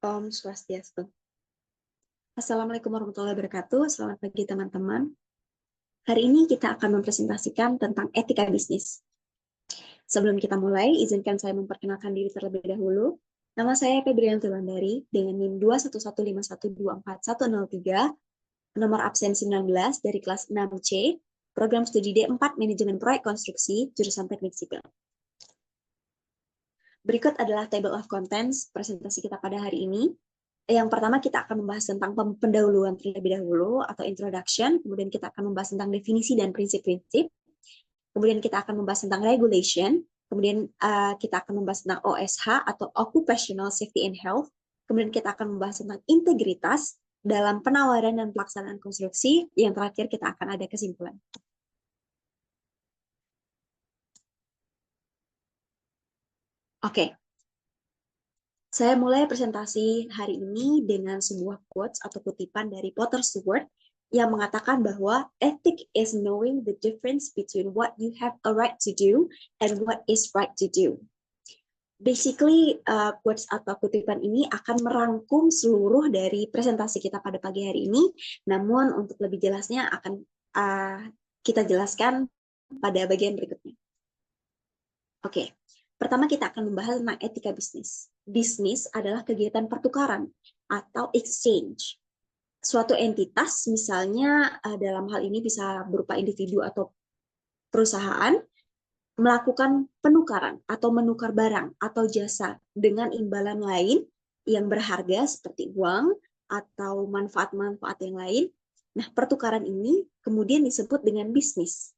Om Swastiastu. Assalamualaikum warahmatullahi wabarakatuh. Selamat pagi teman-teman. Hari ini kita akan mempresentasikan tentang etika bisnis. Sebelum kita mulai, izinkan saya memperkenalkan diri terlebih dahulu. Nama saya Febrianti Landari dengan NIM 21151241103, nomor absen 19 dari kelas 6C, program studi D4 Manajemen Proyek Konstruksi, jurusan Teknik Sipil. Berikut adalah table of contents presentasi kita pada hari ini. Yang pertama kita akan membahas tentang pendahuluan terlebih dahulu atau introduction, kemudian kita akan membahas tentang definisi dan prinsip-prinsip, kemudian kita akan membahas tentang regulation, kemudian kita akan membahas tentang OSH atau Occupational Safety and Health, kemudian kita akan membahas tentang integritas dalam penawaran dan pelaksanaan konstruksi, yang terakhir kita akan ada kesimpulan. Oke. Saya mulai presentasi hari ini dengan sebuah quotes atau kutipan dari Potter Stewart yang mengatakan bahwa ethic is knowing the difference between what you have a right to do and what is right to do. Basically, quotes atau kutipan ini akan merangkum seluruh dari presentasi kita pada pagi hari ini, namun untuk lebih jelasnya akan kita jelaskan pada bagian berikutnya. Oke. Pertama kita akan membahas tentang etika bisnis. Bisnis adalah kegiatan pertukaran atau exchange. Suatu entitas, misalnya dalam hal ini bisa berupa individu atau perusahaan, melakukan penukaran atau menukar barang atau jasa dengan imbalan lain yang berharga seperti uang atau manfaat-manfaat yang lain. Nah, pertukaran ini kemudian disebut dengan bisnis.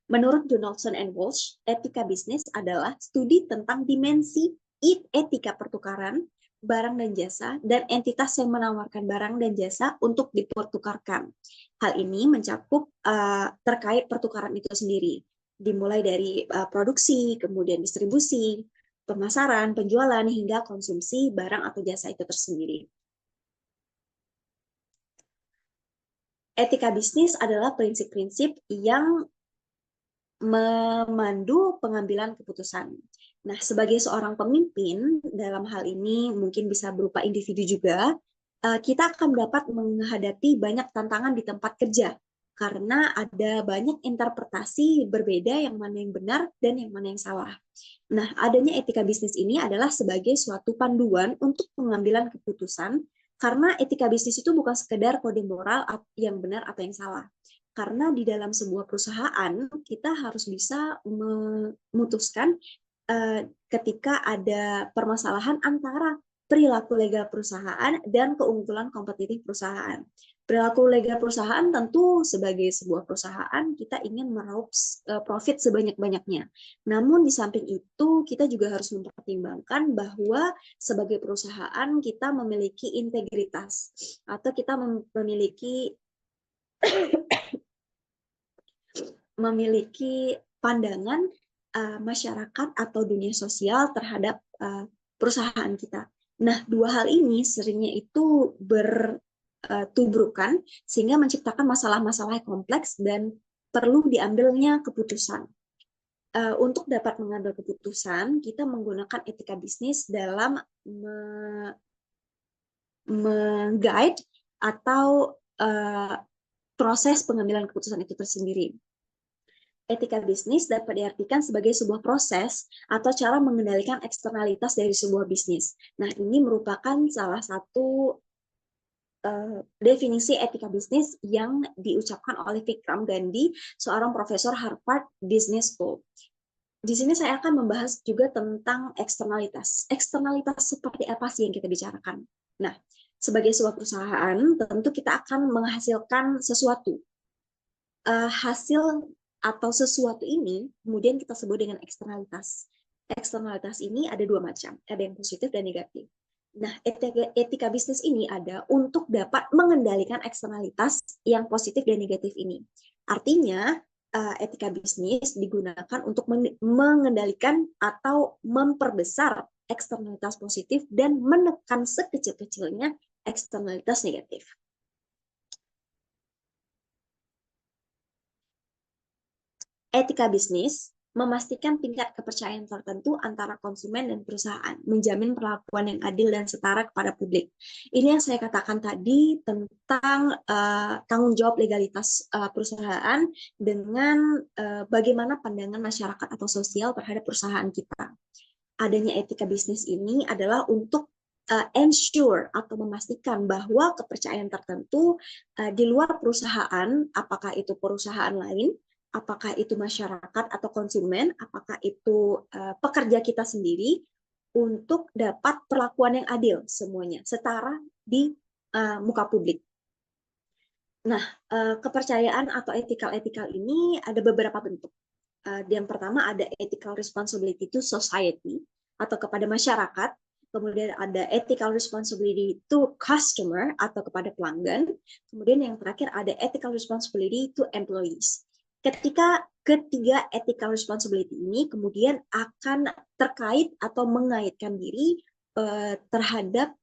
Menurut Donaldson and Walsh, etika bisnis adalah studi tentang dimensi etika pertukaran barang dan jasa dan entitas yang menawarkan barang dan jasa untuk dipertukarkan. Hal ini mencakup terkait pertukaran itu sendiri, dimulai dari produksi, kemudian distribusi, pemasaran, penjualan, hingga konsumsi barang atau jasa itu tersendiri. Etika bisnis adalah prinsip-prinsip yang memandu pengambilan keputusan. Nah, sebagai seorang pemimpin, dalam hal ini mungkin bisa berupa individu juga, kita akan dapat menghadapi banyak tantangan di tempat kerja, karena ada banyak interpretasi berbeda yang mana yang benar dan yang mana yang salah. Nah, adanya etika bisnis ini adalah sebagai suatu panduan untuk pengambilan keputusan, karena etika bisnis itu bukan sekedar kode moral yang benar atau yang salah. Karena di dalam sebuah perusahaan, kita harus bisa memutuskan ketika ada permasalahan antara perilaku legal perusahaan dan keunggulan kompetitif perusahaan. Perilaku legal perusahaan tentu sebagai sebuah perusahaan kita ingin meraup profit sebanyak-banyaknya. Namun di samping itu kita juga harus mempertimbangkan bahwa sebagai perusahaan kita memiliki integritas atau kita memiliki pandangan masyarakat atau dunia sosial terhadap perusahaan kita. Nah, dua hal ini seringnya itu bertubrukan sehingga menciptakan masalah-masalah kompleks dan perlu diambilnya keputusan. Untuk dapat mengambil keputusan, kita menggunakan etika bisnis dalam meng-guide atau proses pengambilan keputusan itu tersendiri. Etika bisnis dapat diartikan sebagai sebuah proses atau cara mengendalikan eksternalitas dari sebuah bisnis. Nah, ini merupakan salah satu definisi etika bisnis yang diucapkan oleh Vikram Gandhi, seorang profesor Harvard Business School. Di sini saya akan membahas juga tentang eksternalitas. Eksternalitas seperti apa sih yang kita bicarakan? Nah, sebagai sebuah perusahaan, tentu kita akan menghasilkan sesuatu. Hasil atau sesuatu ini kemudian kita sebut dengan eksternalitas. Eksternalitas ini ada dua macam, ada yang positif dan negatif. Nah, etika bisnis ini ada untuk dapat mengendalikan eksternalitas yang positif dan negatif ini. Artinya, etika bisnis digunakan untuk mengendalikan atau memperbesar eksternalitas positif dan menekan sekecil-kecilnya eksternalitas negatif. Etika bisnis memastikan tingkat kepercayaan tertentu antara konsumen dan perusahaan, menjamin perlakuan yang adil dan setara kepada publik. Ini yang saya katakan tadi tentang tanggung jawab legalitas perusahaan dengan bagaimana pandangan masyarakat atau sosial terhadap perusahaan kita. Adanya etika bisnis ini adalah untuk ensure atau memastikan bahwa kepercayaan tertentu di luar perusahaan, apakah itu perusahaan lain, apakah itu masyarakat atau konsumen, apakah itu pekerja kita sendiri, untuk dapat perlakuan yang adil semuanya, setara di muka publik. Nah, kepercayaan atau etikal ini ada beberapa bentuk. Yang pertama ada ethical responsibility to society atau kepada masyarakat, kemudian ada ethical responsibility to customer atau kepada pelanggan, kemudian yang terakhir ada ethical responsibility to employees. Ketika ketiga ethical responsibility ini kemudian akan terkait atau mengaitkan diri terhadap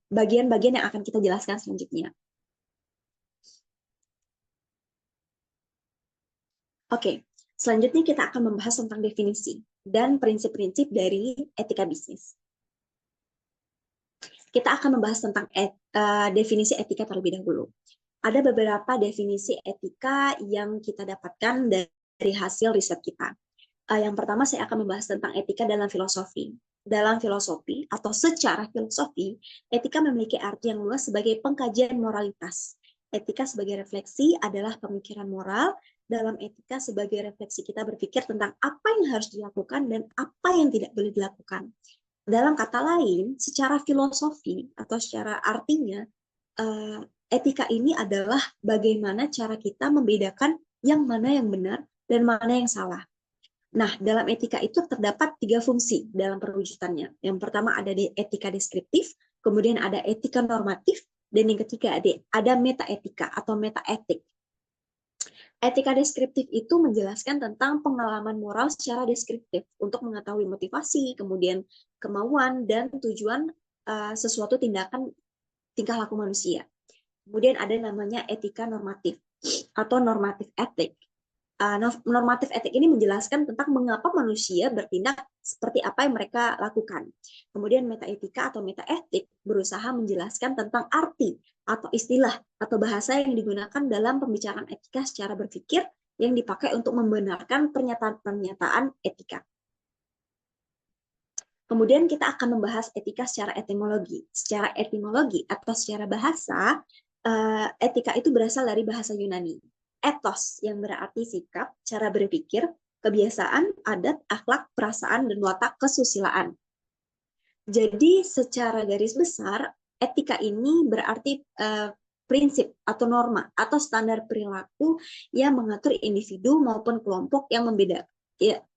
bagian-bagian yang akan kita jelaskan selanjutnya. Oke, selanjutnya kita akan membahas tentang definisi dan prinsip-prinsip dari etika bisnis. Kita akan membahas tentang definisi etika terlebih dahulu. Ada beberapa definisi etika yang kita dapatkan dari hasil riset kita. Yang pertama saya akan membahas tentang etika dalam filosofi. Dalam filosofi atau secara filosofi, etika memiliki arti yang luas sebagai pengkajian moralitas. Etika sebagai refleksi adalah pemikiran moral. Dalam etika sebagai refleksi kita berpikir tentang apa yang harus dilakukan dan apa yang tidak boleh dilakukan. Dalam kata lain, secara filosofi atau secara artinya, etika ini adalah bagaimana cara kita membedakan yang mana yang benar dan mana yang salah. Nah, dalam etika itu terdapat 3 fungsi dalam perwujudannya. Yang pertama ada etika deskriptif, kemudian ada etika normatif, dan yang ketiga ada metaetika atau metaetik. Etika deskriptif itu menjelaskan tentang pengalaman moral secara deskriptif untuk mengetahui motivasi, kemudian kemauan, dan tujuan sesuatu tindakan tingkah laku manusia. Kemudian ada namanya etika normatif atau normatif etik. Normatif etik ini menjelaskan tentang mengapa manusia bertindak seperti apa yang mereka lakukan. Kemudian metaetika atau metaetik berusaha menjelaskan tentang arti atau istilah atau bahasa yang digunakan dalam pembicaraan etika secara berpikir yang dipakai untuk membenarkan pernyataan-pernyataan etika. Kemudian kita akan membahas etika secara etimologi. Secara etimologi atau secara bahasa, etika itu berasal dari bahasa Yunani. Ethos yang berarti sikap, cara berpikir, kebiasaan, adat, akhlak, perasaan, dan watak kesusilaan. Jadi secara garis besar, etika ini berarti prinsip atau norma atau standar perilaku yang mengatur individu maupun kelompok yang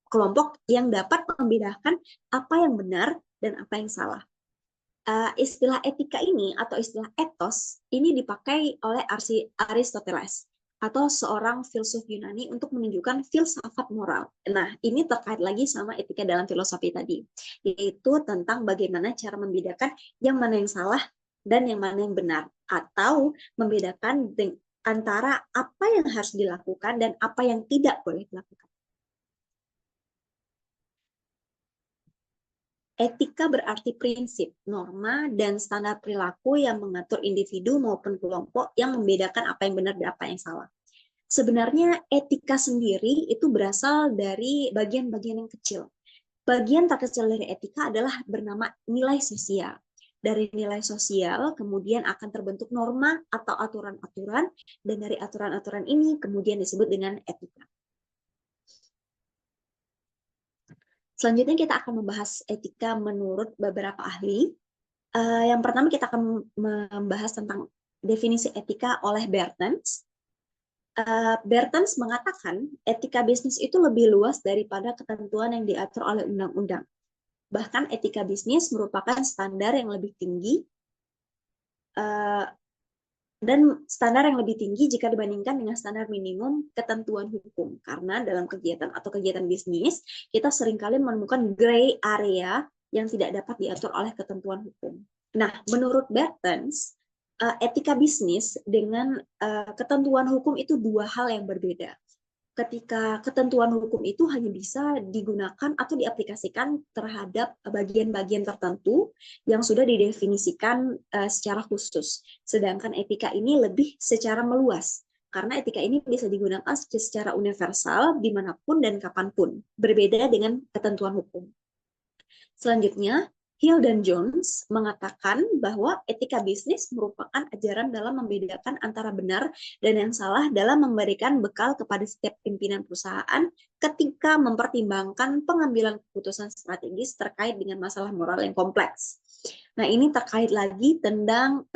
kelompok yang dapat membedakan apa yang benar dan apa yang salah. Istilah etika ini atau istilah ethos ini dipakai oleh Aristoteles atau seorang filsuf Yunani untuk menunjukkan filsafat moral. Nah, ini terkait lagi sama etika dalam filosofi tadi, yaitu tentang bagaimana cara membedakan yang mana yang salah dan yang mana yang benar, atau membedakan antara apa yang harus dilakukan dan apa yang tidak boleh dilakukan. Etika berarti prinsip, norma, dan standar perilaku yang mengatur individu maupun kelompok yang membedakan apa yang benar dan apa yang salah. Sebenarnya etika sendiri itu berasal dari bagian-bagian yang kecil. Bagian terkecil dari etika adalah bernama nilai sosial. Dari nilai sosial kemudian akan terbentuk norma atau aturan-aturan, dan dari aturan-aturan ini kemudian disebut dengan etika. Selanjutnya kita akan membahas etika menurut beberapa ahli. Yang pertama kita akan membahas tentang definisi etika oleh Bertens. Bertens mengatakan etika bisnis itu lebih luas daripada ketentuan yang diatur oleh undang-undang. Bahkan etika bisnis merupakan standar yang lebih tinggi dan standar yang lebih tinggi jika dibandingkan dengan standar minimum ketentuan hukum. Karena dalam kegiatan atau kegiatan bisnis, kita seringkali menemukan gray area yang tidak dapat diatur oleh ketentuan hukum. Nah, menurut Bertens, etika bisnis dengan ketentuan hukum itu 2 hal yang berbeda. ketika ketentuan hukum itu hanya bisa digunakan atau diaplikasikan terhadap bagian-bagian tertentu yang sudah didefinisikan secara khusus. Sedangkan etika ini lebih secara meluas, karena etika ini bisa digunakan secara universal dimanapun dan kapanpun, berbeda dengan ketentuan hukum. Selanjutnya, Hill dan Jones mengatakan bahwa etika bisnis merupakan ajaran dalam membedakan antara benar dan yang salah dalam memberikan bekal kepada setiap pimpinan perusahaan ketika mempertimbangkan pengambilan keputusan strategis terkait dengan masalah moral yang kompleks. Nah, ini terkait lagi tentang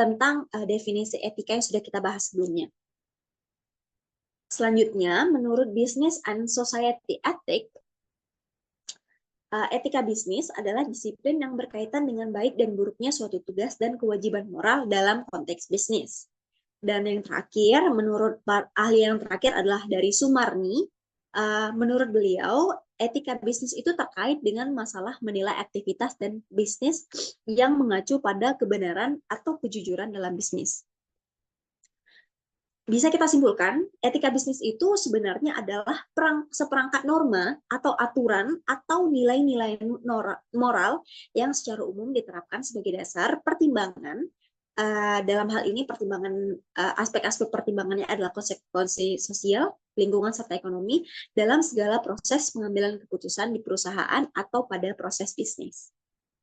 definisi etika yang sudah kita bahas sebelumnya. Selanjutnya, menurut Business and Society Ethics, etika bisnis adalah disiplin yang berkaitan dengan baik dan buruknya suatu tugas dan kewajiban moral dalam konteks bisnis. Dan yang terakhir, menurut ahli yang terakhir adalah dari Sumarni, menurut beliau, etika bisnis itu terkait dengan masalah menilai aktivitas dan bisnis yang mengacu pada kebenaran atau kejujuran dalam bisnis. Bisa kita simpulkan, etika bisnis itu sebenarnya adalah seperangkat norma atau aturan atau nilai-nilai moral yang secara umum diterapkan sebagai dasar pertimbangan. Dalam hal ini aspek-aspek pertimbangannya adalah konsekuensi sosial, lingkungan, serta ekonomi dalam segala proses pengambilan keputusan di perusahaan atau pada proses bisnis.